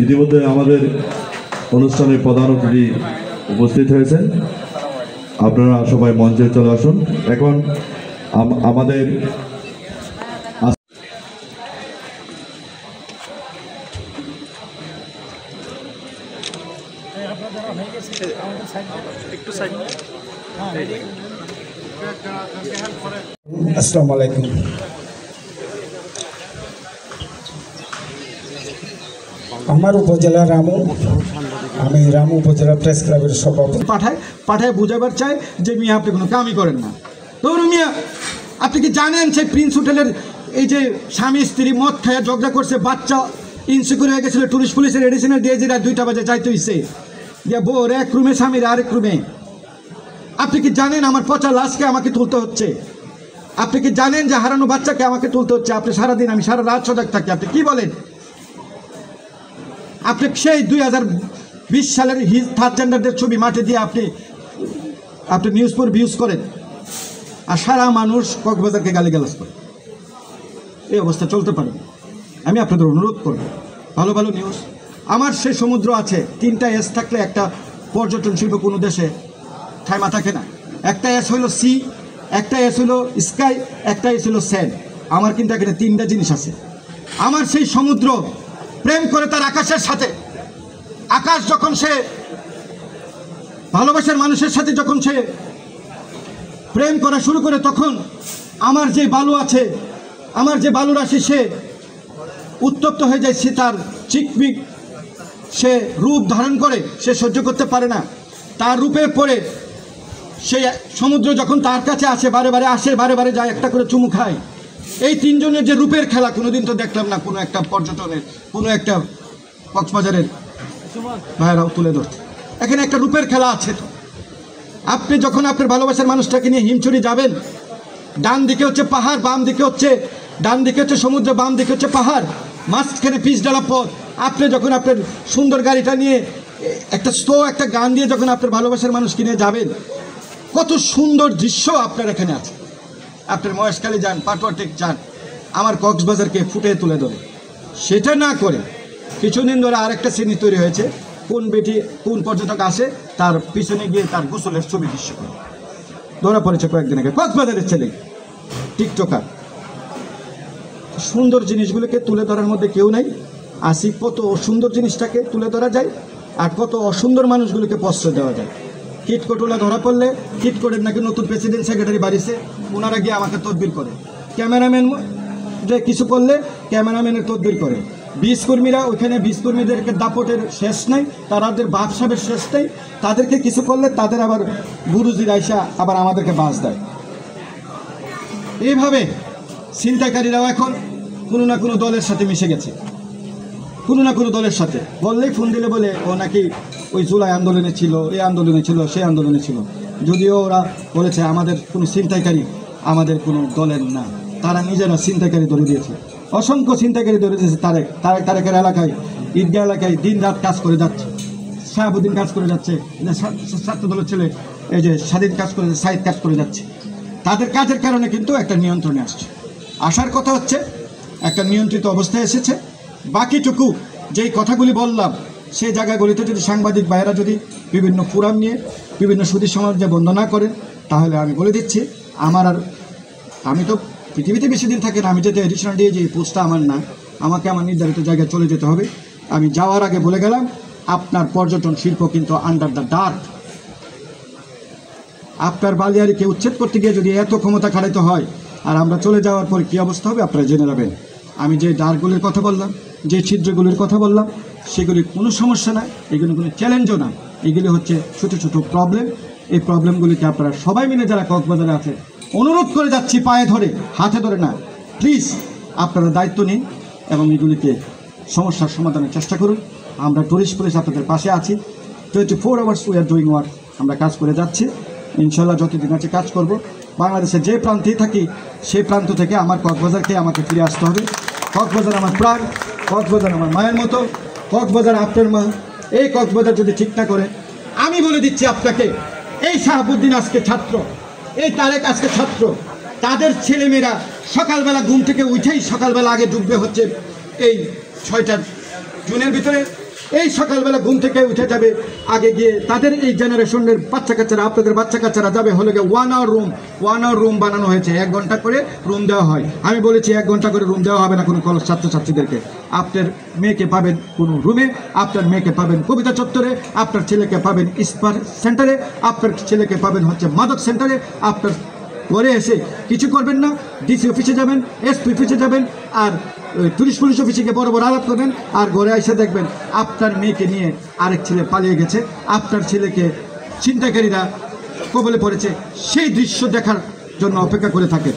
ইতিমধ্যে আমাদের অনুষ্ঠানের প্রধান অতিথি উপস্থিত হয়েছেন। আপনারা সবাই মঞ্চে চলে আসুন। এখন আমাদের আসসালামু আলাইকুম। আমার উপজেলা রামু, আমি রামু উপজেলা প্রেস ক্লাবের সভাপতি। পাঠায় বুঝাবার চাই যে মিয়া আপনি কোনো কামই করেন না। ধরুন মিয়া, আপনি কি জানেন সেই প্রিন্স হোটেলের এই যে স্বামী স্ত্রী মদ খায় ঝগড়া করছে, বাচ্চা ইনসিকিউর হয়ে গেছিলো, টুরিস্ট পুলিশের এডিশনাল ডিআইজি রাত 2টা বাজে যাইতে হইছে, যে বোর এক রুমে স্বামীর আরেক রুমে। আপনি কি জানেন আমার পচা লাশকে আমাকে তুলতে হচ্ছে? আপনি কি জানেন যে হারানো বাচ্চাকে আমাকে তুলতে হচ্ছে? আপনি সারাদিন, আমি সারা রাত সজাগ থাকি। আপনি কি বলেন? আপনি সেই 2020 সালের থার্ড জেন্ডারদের ছবি মাঠে দিয়ে আপনি নিউজ পড়ে ভিউজ করেন, আর সারা মানুষ কক্সবাজারকে গালিগালাজ করে। এই অবস্থা চলতে পারে। আমি আপনাদের অনুরোধ করব, ভালো ভালো নিউজ। আমার সেই সমুদ্র আছে, 3টা এস থাকলে একটা পর্যটন শিল্প কোনো দেশে থাইমা থাকে না। একটা এস হইল সি, একটা এস হইল স্কাই, একটা এস হইল স্যান্ড। আমার কিন্তু এখানে 3টা জিনিস আছে। আমার সেই সমুদ্র প্রেম করে তার আকাশের সাথে, আকাশ যখন সে ভালোবাসার মানুষের সাথে যখন সে প্রেম করা শুরু করে, তখন আমার যে বালু আছে, আমার যে বালু রাশি, সে উত্তপ্ত হয়ে যায়। সে তার চিকমিক সে রূপ ধারণ করে, সে সহ্য করতে পারে না। তার রূপের পরে সেই সমুদ্র যখন তার কাছে আসে, বারে বারে আসে, বারে বারে যায়, একটা করে চুমু খায়। এই 3 জনের যে রূপের খেলা, কোনোদিন তো দেখলাম না কোনো একটা পর্যটনের, কোনো একটা কক্সবাজারের ভাইয়েরাও তুলে ধরছে। এখানে একটা রূপের খেলা আছে। তো আপনি যখন আপনার ভালোবাসার মানুষটাকে নিয়ে হিমছড়ি যাবেন, ডান দিকে হচ্ছে পাহাড়, বাম দিকে হচ্ছে, ডান দিকে হচ্ছে সমুদ্র, বাম দিকে হচ্ছে পাহাড়, মাঝখানে পিচ ডালা পথ। আপনি যখন আপনার সুন্দর গাড়িটা নিয়ে একটা স্লো একটা গান দিয়ে যখন আপনার ভালোবাসার মানুষকে নিয়ে যাবেন, কত সুন্দর দৃশ্য আপনার এখানে আছে। আপনার মহেশখালী যান, পাটুয়াটেক যান, আমার কক্সবাজারকে ফুটে তুলে ধরে। সেটা না করে কিছুদিন ধরে আরেকটা শ্রেণী তৈরি হয়েছে, কোন পর্যটক আসে তার পিছনে গিয়ে তার গোসলের ছবি দৃশ্য করে। ধরা পড়েছে কয়েকদিন আগে কক্সবাজারের ছেলে টিকটকার। সুন্দর জিনিসগুলোকে তুলে ধরার মধ্যে কেউ নাই। আসি কত সুন্দর জিনিসটাকে তুলে ধরা যায়, আর কত অসুন্দর মানুষগুলোকে প্রশ্রয় দেওয়া যায়। কিটকোটোলা ধরা পড়লে, কিটকোটের নাকি নতুন প্রেসিডেন্ট সেক্রেটারি বাড়িছে, ওনারা গিয়ে আমাকে তদবির করে। ক্যামেরাম্যান যে কিছু করলে ক্যামেরাম্যানের তদবির করে। 20 কর্মীরা ওইখানে, 20 কর্মীদেরকে দাপটের শেষ নাই, তাদের ব্যবসাবের শেষ নেই। তাদেরকে কিছু করলে তাদের আবার গুরুজির আইসা আবার আমাদেরকে বাস দেয়। এইভাবে ছিনতাইকারীরাও এখন কোনো না কোনো দলের সাথে মিশে গেছে, কোনো না কোনো দলের সাথে। বললেই ফোন দিলে বলে ও নাকি ওই জুলাই আন্দোলনে ছিল, এই আন্দোলনে ছিল, সেই আন্দোলনে ছিল। যদিও ওরা বলেছে আমাদের কোনো ছিনতাইকারী আমাদের কোনো দলের না, তারা নিজেরা ছিনতাইকারী ধরে দিয়েছে। অসংখ্য ছিনতাইকারী ধরে দিয়েছে। তারেকের এলাকায়, ঈদগাহ এলাকায় দিন রাত কাজ করে যাচ্ছে। শাহাবুদ্দিন কাজ করে যাচ্ছে, ছাত্র দলের ছেলে এই যে স্বাধীন কাজ করে, সাইদ কাজ করে যাচ্ছে। তাদের কাজের কারণে কিন্তু একটা নিয়ন্ত্রণে আসছে। আসার কথা হচ্ছে একটা নিয়ন্ত্রিত অবস্থায় এসেছে। বাকিটুকু যেই কথাগুলি বললাম, সেই জায়গাগুলিতে যদি সাংবাদিক ভাইয়েরা যদি বিভিন্ন ফোরাম নিয়ে বিভিন্ন সুধী সমাজে বন্দনা করেন, তাহলে আমি বলে দিচ্ছি, আমি তো পৃথিবীতে বেশি দিন থাকি না। আমি যেতে এডিশনাল দিয়ে যে পোস্টটা আমার না, আমাকে আমার নির্ধারিত জায়গায় চলে যেতে হবে। আমি যাওয়ার আগে বলে গেলাম, আপনার পর্যটন শিল্প কিন্তু আন্ডার দ্য ডার্ক। আপনার বালিয়ারিকে উচ্ছেদ করতে গিয়ে যদি এত ক্ষমতা খাটাইতে হয়, আর আমরা চলে যাওয়ার পর কী অবস্থা হবে আপনারা জেনে নেবেন। আমি যে ডার্কগুলির কথা বললাম, যে ছিদ্রগুলির কথা বললাম, সেগুলি কোনো সমস্যা না, এগুলি কোনো চ্যালেঞ্জও না। এগুলি হচ্ছে ছোটো ছোটো প্রবলেম। এই প্রবলেমগুলিকে আপনারা সবাই মিলে যারা কক্সবাজারে আছে, অনুরোধ করে যাচ্ছি, পায়ে ধরে, হাতে ধরে না, প্লিজ আপনারা দায়িত্ব নিন এবং এগুলিকে সমস্যার সমাধানের চেষ্টা করুন। আমরা টুরিস্ট পুলিশ আপনাদের পাশে আছি। 24 hours we are doing work. আমরা কাজ করে যাচ্ছি, ইনশাল্লাহ যতদিন আছে কাজ করব। বাংলাদেশে যে প্রান্তেই থাকি, সেই প্রান্ত থেকে আমার কক্সবাজারকে আমাকে ফিরে আসতে হবে। কক্সবাজার আমার প্রাণ, কক্সবাজার আমার মায়ের মতো, কক্সবাজার আপনার মা। এই কক্সবাজার যদি ঠিক না করে, আমি বলে দিচ্ছি আপনাকে, এই শাহাবুদ্দিন আজকে ছাত্র, এই তারেক আজকে ছাত্র, তাদের ছেলেমেয়েরা সকালবেলা ঘুম থেকে উঠেই সকালবেলা আগে ডুববে হচ্ছে এই 6টা জুনের ভিতরে, এই সকালবেলা ঘুম থেকে উঠে যাবে, আগে গিয়ে তাদের এই জেনারেশনের বাচ্চা কাচ্চারা, আপনাদের বাচ্চা কাচ্চারা যাবে হলে গিয়ে 1 আওয়ার রুম বানানো হয়েছে, 1 ঘন্টা করে রুম দেওয়া হয়। আমি বলেছি 1 ঘন্টা করে রুম দেওয়া হবে না কোনো কলেজ ছাত্রছাত্রীদেরকে। আপনার মেয়েকে পাবেন কোনো রুমে, আপনার মেয়েকে পাবেন কবিতা চত্বরে, আপনার ছেলেকে পাবেন স্পার সেন্টারে, আপনার ছেলেকে পাবেন হচ্ছে মাদক সেন্টারে। আপনার ঘরে এসে কিছু করবেন না, ডিসি অফিসে যাবেন, এসপি অফিসে যাবেন, আর পুলিশ অফিসে গিয়ে বড় বড় আলাপ করবেন, আর ঘরে এসে দেখবেন আপনার মেয়েকে নিয়ে আরেক ছেলে পালিয়ে গেছে, আপনার ছেলেকে ছিনতাইকারীরা কবলে পড়েছে। সেই দৃশ্য দেখার জন্য অপেক্ষা করে থাকে।